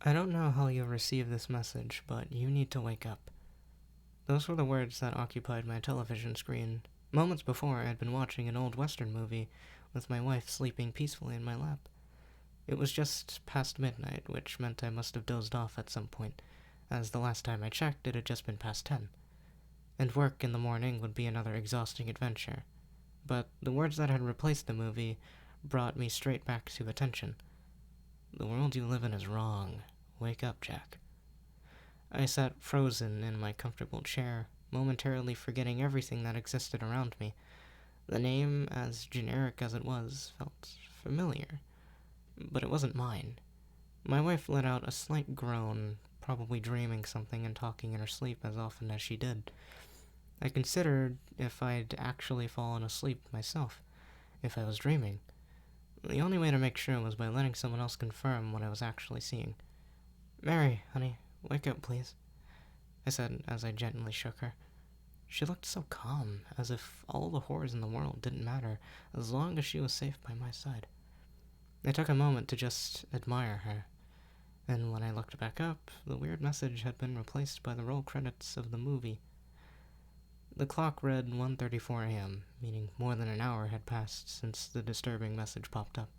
I don't know how you'll receive this message, but you need to wake up. Those were the words that occupied my television screen. Moments before, I had been watching an old Western movie with my wife sleeping peacefully in my lap. It was just past midnight, which meant I must have dozed off at some point, as the last time I checked it had just been past 10. And work in the morning would be another exhausting adventure. But the words that had replaced the movie brought me straight back to attention. The world you live in is wrong. Wake up, Jack. I sat frozen in my comfortable chair, momentarily forgetting everything that existed around me. The name, as generic as it was, felt familiar, but it wasn't mine. My wife let out a slight groan, probably dreaming something and talking in her sleep as often as she did. I considered if I'd actually fallen asleep myself, if I was dreaming. The only way to make sure was by letting someone else confirm what I was actually seeing. "Mary, honey, wake up, please," I said as I gently shook her. She looked so calm, as if all the horrors in the world didn't matter as long as she was safe by my side. I took a moment to just admire her, and when I looked back up, the weird message had been replaced by the roll credits of the movie. The clock read 1:34 a.m., meaning more than an hour had passed since the disturbing message popped up.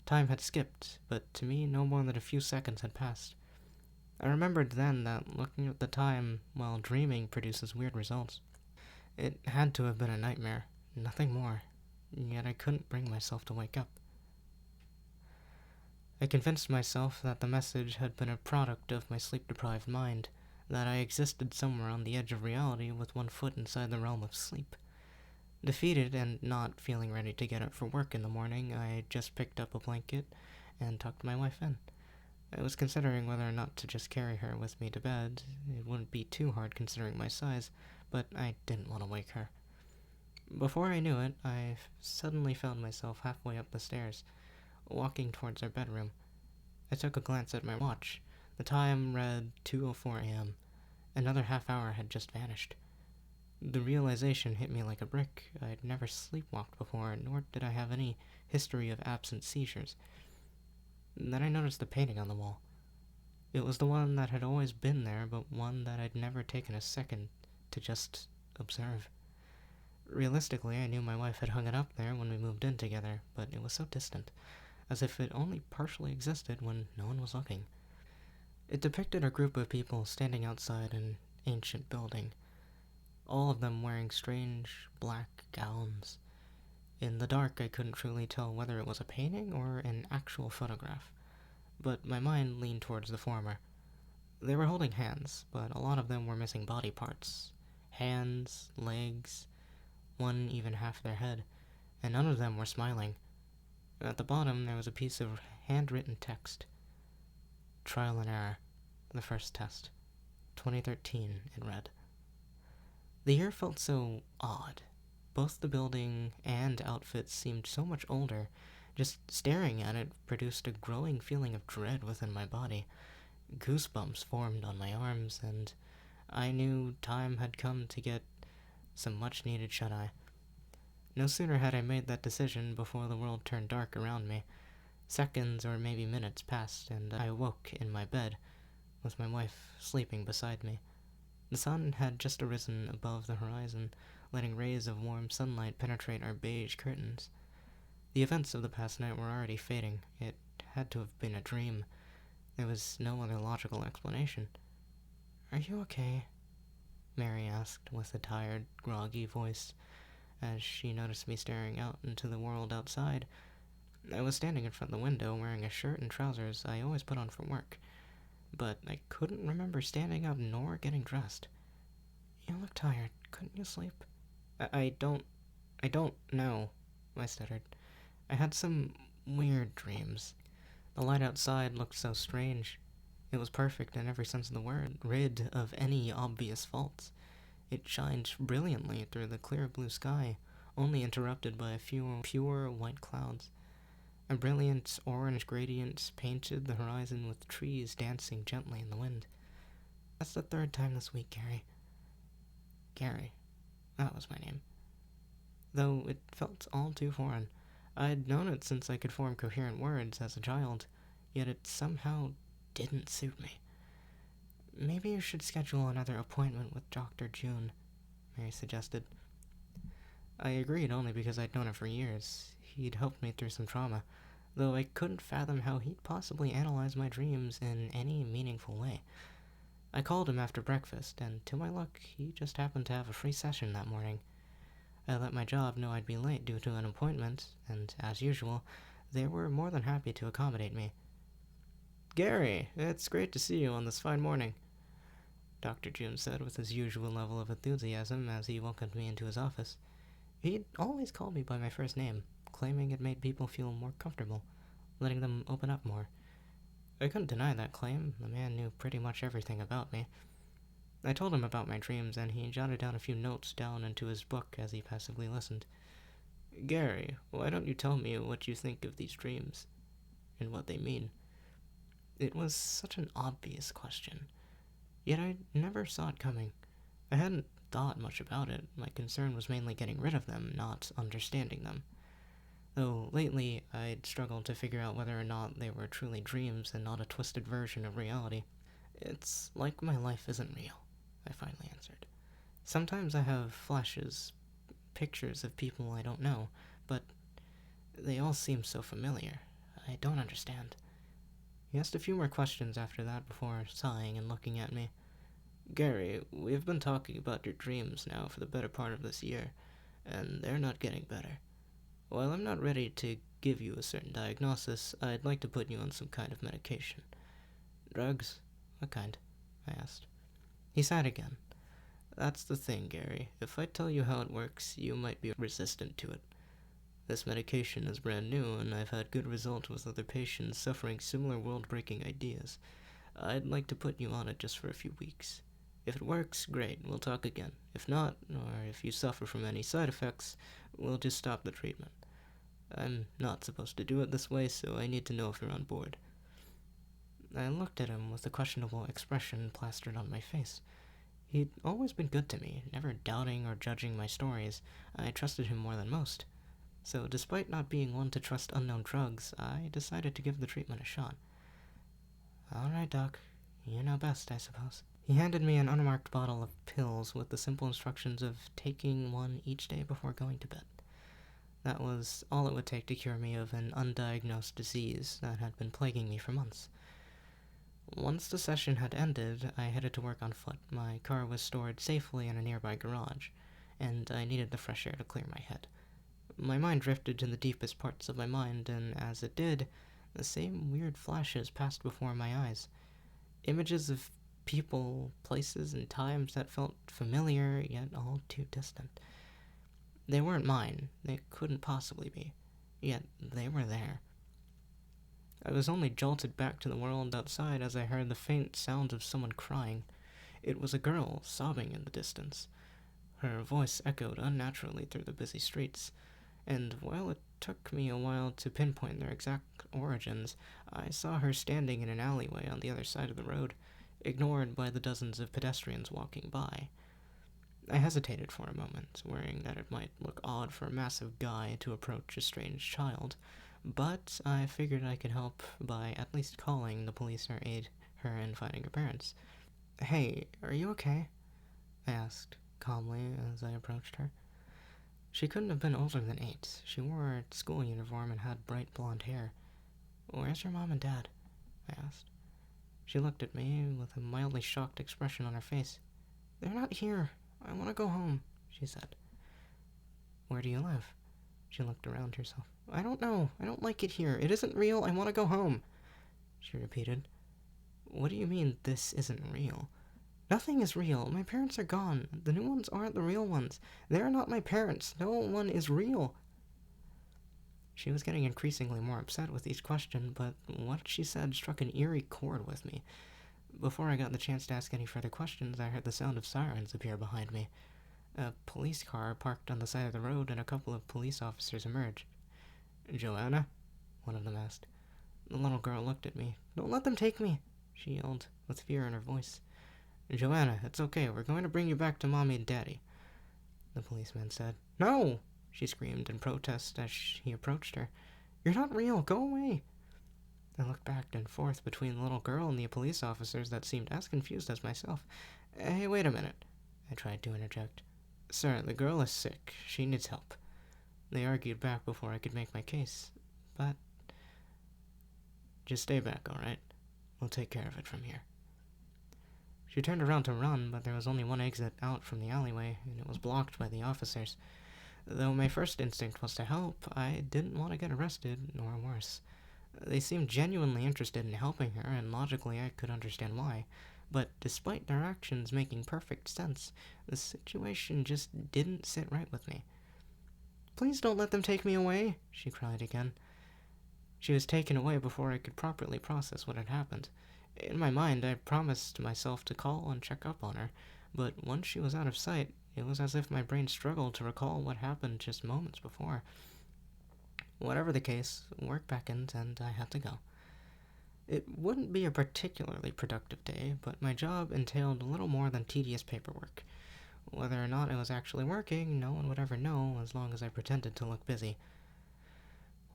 Time had skipped, but to me no more than a few seconds had passed. I remembered then that looking at the time while dreaming produces weird results. It had to have been a nightmare, nothing more, yet I couldn't bring myself to wake up. I convinced myself that the message had been a product of my sleep-deprived mind, that I existed somewhere on the edge of reality with one foot inside the realm of sleep. Defeated and not feeling ready to get up for work in the morning, I just picked up a blanket and tucked my wife in. I was considering whether or not to just carry her with me to bed. It wouldn't be too hard considering my size, but I didn't want to wake her. Before I knew it, I suddenly found myself halfway up the stairs, walking towards our bedroom. I took a glance at my watch. The time read 2:04 a.m. Another half hour had just vanished. The realization hit me like a brick. I'd never sleepwalked before, nor did I have any history of absent seizures. Then I noticed the painting on the wall. It was the one that had always been there, but one that I'd never taken a second to just observe. Realistically, I knew my wife had hung it up there when we moved in together, but it was so distant, as if it only partially existed when no one was looking. It depicted a group of people standing outside an ancient building, all of them wearing strange black gowns. In the dark, I couldn't truly tell whether it was a painting or an actual photograph, but my mind leaned towards the former. They were holding hands, but a lot of them were missing body parts. Hands, legs, one even half their head, and none of them were smiling. At the bottom, there was a piece of handwritten text. "Trial and error. The first test. 2013," it read. The year felt so odd. Both the building and outfits seemed so much older. Just staring at it produced a growing feeling of dread within my body. Goosebumps formed on my arms, and I knew time had come to get some much-needed shut-eye. No sooner had I made that decision before the world turned dark around me. Seconds or maybe minutes passed, and I awoke in my bed, with my wife sleeping beside me. The sun had just arisen above the horizon, letting rays of warm sunlight penetrate our beige curtains. The events of the past night were already fading. It had to have been a dream. There was no other logical explanation. "Are you okay?" Mary asked with a tired, groggy voice, as she noticed me staring out into the world outside. I was standing in front of the window wearing a shirt and trousers I always put on for work, but I couldn't remember standing up nor getting dressed. "You look tired. Couldn't you sleep?" I don't know," I stuttered. "I had some weird dreams. The light outside looked so strange. It was perfect in every sense of the word, rid of any obvious faults. It shined brilliantly through the clear blue sky, only interrupted by a few pure white clouds. A brilliant orange gradient painted the horizon with trees dancing gently in the wind. That's the third time this week, Gary." Gary. That was my name. Though it felt all too foreign. I'd known it since I could form coherent words as a child, yet it somehow didn't suit me. Maybe you should schedule another appointment with Dr. June, Mary suggested. I agreed only because I'd known him for years. He'd helped me through some trauma, though I couldn't fathom how he'd possibly analyze my dreams in any meaningful way. I called him after breakfast, and to my luck, he just happened to have a free session that morning. I let my job know I'd be late due to an appointment, and as usual, they were more than happy to accommodate me. "Gary, it's great to see you on this fine morning," Dr. June said with his usual level of enthusiasm as he welcomed me into his office. He'd always called me by my first name, claiming it made people feel more comfortable, letting them open up more. I couldn't deny that claim. The man knew pretty much everything about me. I told him about my dreams, and he jotted down a few notes down into his book as he passively listened. "Gary, why don't you tell me what you think of these dreams, and what they mean?" It was such an obvious question, yet I never saw it coming. I hadn't thought much about it. My concern was mainly getting rid of them, not understanding them. Though lately, I'd struggled to figure out whether or not they were truly dreams and not a twisted version of reality. "It's like my life isn't real," I finally answered. "Sometimes I have flashes, pictures of people I don't know, but they all seem so familiar. I don't understand." He asked a few more questions after that before sighing and looking at me. "Gary, we've been talking about your dreams now for the better part of this year, and they're not getting better. While I'm not ready to give you a certain diagnosis, I'd like to put you on some kind of medication." "Drugs? What kind?" I asked. He sighed again. "That's the thing, Gary. If I tell you how it works, you might be resistant to it. This medication is brand new, and I've had good results with other patients suffering similar world-breaking ideas. I'd like to put you on it just for a few weeks. If it works, great, we'll talk again. If not, or if you suffer from any side effects, we'll just stop the treatment. I'm not supposed to do it this way, so I need to know if you're on board." I looked at him with a questionable expression plastered on my face. He'd always been good to me, never doubting or judging my stories. I trusted him more than most. So despite not being one to trust unknown drugs, I decided to give the treatment a shot. "All right, Doc. You know best, I suppose." He handed me an unmarked bottle of pills with the simple instructions of taking one each day before going to bed. That was all it would take to cure me of an undiagnosed disease that had been plaguing me for months. Once the session had ended, I headed to work on foot. My car was stored safely in a nearby garage, and I needed the fresh air to clear my head. My mind drifted to the deepest parts of my mind, and as it did, the same weird flashes passed before my eyes. Images of people, places, and times that felt familiar, yet all too distant. They weren't mine. They couldn't possibly be. Yet they were there. I was only jolted back to the world outside as I heard the faint sounds of someone crying. It was a girl, sobbing in the distance. Her voice echoed unnaturally through the busy streets, and while it took me a while to pinpoint their exact origins, I saw her standing in an alleyway on the other side of the road, ignored by the dozens of pedestrians walking by. I hesitated for a moment, worrying that it might look odd for a massive guy to approach a strange child, but I figured I could help by at least calling the police or aid her in finding her parents. "Hey, are you okay?" I asked calmly as I approached her. She couldn't have been older than 8. She wore a school uniform and had bright blonde hair. "Where's your mom and dad?" I asked. She looked at me with a mildly shocked expression on her face. "They're not here. I want to go home," she said. "Where do you live?" She looked around herself. "I don't know. I don't like it here. It isn't real. I want to go home," she repeated. "What do you mean, this isn't real?" "Nothing is real. My parents are gone. The new ones aren't the real ones. They're not my parents. No one is real." She was getting increasingly more upset with each question, but what she said struck an eerie chord with me. Before I got the chance to ask any further questions, I heard the sound of sirens appear behind me. A police car parked on the side of the road, and a couple of police officers emerged. "Joanna?" one of them asked. The little girl looked at me. "Don't let them take me," she yelled, with fear in her voice. "Joanna, it's okay. We're going to bring you back to Mommy and Daddy," the policeman said. "No!" she screamed in protest as he approached her. "You're not real. Go away." I looked back and forth between the little girl and the police officers that seemed as confused as myself. Hey, wait a minute, I tried to interject. Sir, the girl is sick. She needs help. They argued back before I could make my case. But just stay back, all right? We'll take care of it from here. She turned around to run, but there was only one exit out from the alleyway, and it was blocked by the officers. Though my first instinct was to help, I didn't want to get arrested, nor worse. They seemed genuinely interested in helping her, and logically I could understand why. But despite their actions making perfect sense, the situation just didn't sit right with me. Please don't let them take me away, she cried again. She was taken away before I could properly process what had happened. In my mind, I promised myself to call and check up on her, but once she was out of sight, it was as if my brain struggled to recall what happened just moments before. Whatever the case, work beckoned and I had to go. It wouldn't be a particularly productive day, but my job entailed a little more than tedious paperwork. Whether or not I was actually working, no one would ever know as long as I pretended to look busy.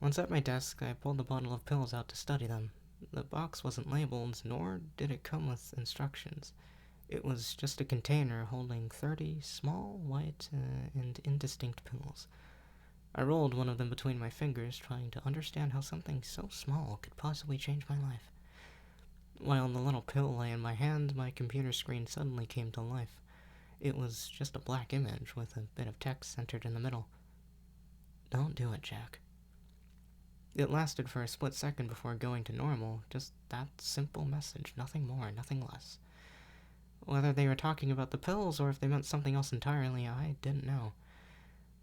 Once at my desk, I pulled the bottle of pills out to study them. The box wasn't labeled, nor did it come with instructions. It was just a container holding 30 small, white, and indistinct pills. I rolled one of them between my fingers, trying to understand how something so small could possibly change my life. While the little pill lay in my hand, my computer screen suddenly came to life. It was just a black image with a bit of text centered in the middle. Don't do it, Jack. It lasted for a split second before going to normal, just that simple message, nothing more, nothing less. Whether they were talking about the pills or if they meant something else entirely, I didn't know.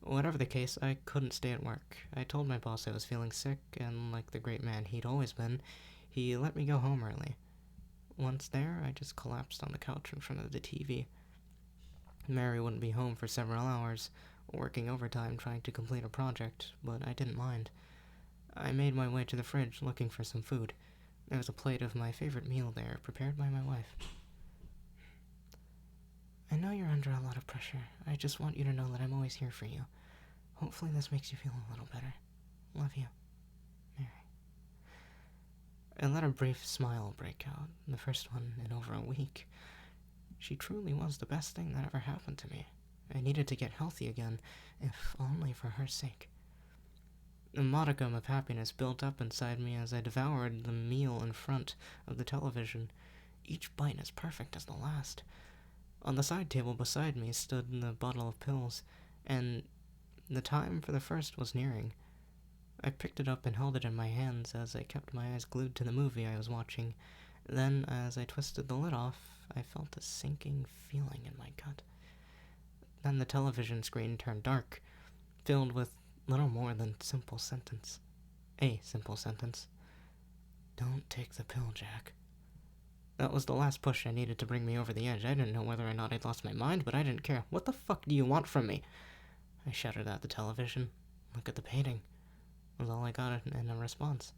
Whatever the case, I couldn't stay at work. I told my boss I was feeling sick, and like the great man he'd always been, he let me go home early. Once there, I just collapsed on the couch in front of the TV. Mary wouldn't be home for several hours, working overtime trying to complete a project, but I didn't mind. I made my way to the fridge looking for some food. There was a plate of my favorite meal there, prepared by my wife. I know you're under a lot of pressure. I just want you to know that I'm always here for you. Hopefully this makes you feel a little better. Love you, Mary. I let a brief smile break out, the first one in over a week. She truly was the best thing that ever happened to me. I needed to get healthy again, if only for her sake. A modicum of happiness built up inside me as I devoured the meal in front of the television, each bite as perfect as the last. On the side table beside me stood the bottle of pills, and the time for the first was nearing. I picked it up and held it in my hands as I kept my eyes glued to the movie I was watching. Then, as I twisted the lid off, I felt a sinking feeling in my gut. Then the television screen turned dark, filled with little more than a simple sentence. Don't take the pill, Jack. That was the last push I needed to bring me over the edge. I didn't know whether or not I'd lost my mind, but I didn't care. What the fuck do you want from me? I shouted at the television. Look at the painting, was all I got in a response.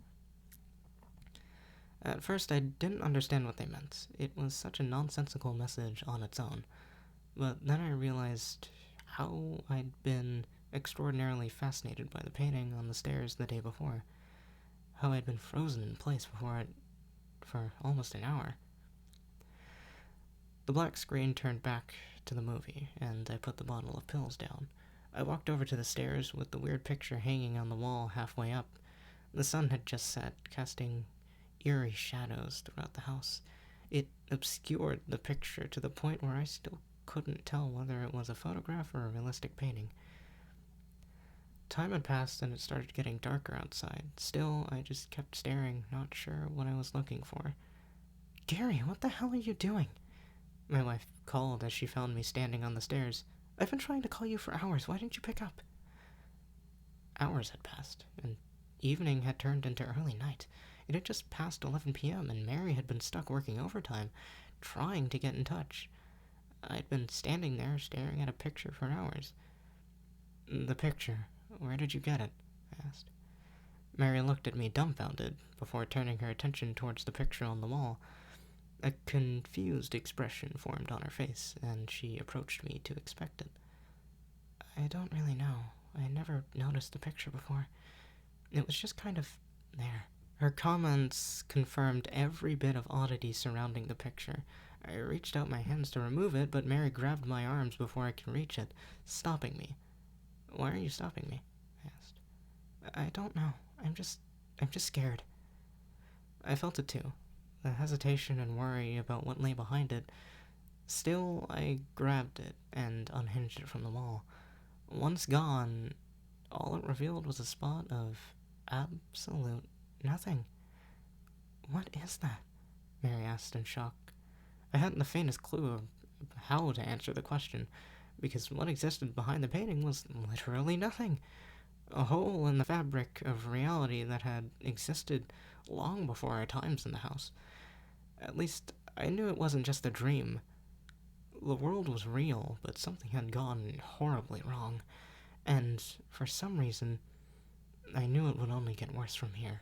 At first, I didn't understand what they meant. It was such a nonsensical message on its own. But then I realized how I'd been extraordinarily fascinated by the painting on the stairs the day before. How I'd been frozen in place for almost an hour. The black screen turned back to the movie, and I put the bottle of pills down. I walked over to the stairs with the weird picture hanging on the wall halfway up. The sun had just set, casting eerie shadows throughout the house. It obscured the picture to the point where I still couldn't tell whether it was a photograph or a realistic painting. Time had passed and it started getting darker outside. Still, I just kept staring, not sure what I was looking for. Gary, what the hell are you doing? My wife called as she found me standing on the stairs. I've been trying to call you for hours. Why didn't you pick up? Hours had passed, and evening had turned into early night. It had just passed 11 p.m., and Mary had been stuck working overtime, trying to get in touch. I'd been standing there staring at a picture for hours. The picture. Where did you get it? I asked. Mary looked at me dumbfounded before turning her attention towards the picture on the wall. A confused expression formed on her face, and she approached me to inspect it. I don't really know. I never noticed the picture before. It was just kind of there. Her comments confirmed every bit of oddity surrounding the picture. I reached out my hands to remove it, but Mary grabbed my arms before I could reach it, stopping me. "Why are you stopping me?" I asked. "I don't know. I'm just scared." I felt it too, the hesitation and worry about what lay behind it. Still, I grabbed it and unhinged it from the wall. Once gone, all it revealed was a spot of absolute nothing. "What is that?" Mary asked in shock. I hadn't the faintest clue of how to answer the question, because what existed behind the painting was literally nothing. A hole in the fabric of reality that had existed long before our times in the house. At least, I knew it wasn't just a dream. The world was real, but something had gone horribly wrong, and for some reason, I knew it would only get worse from here.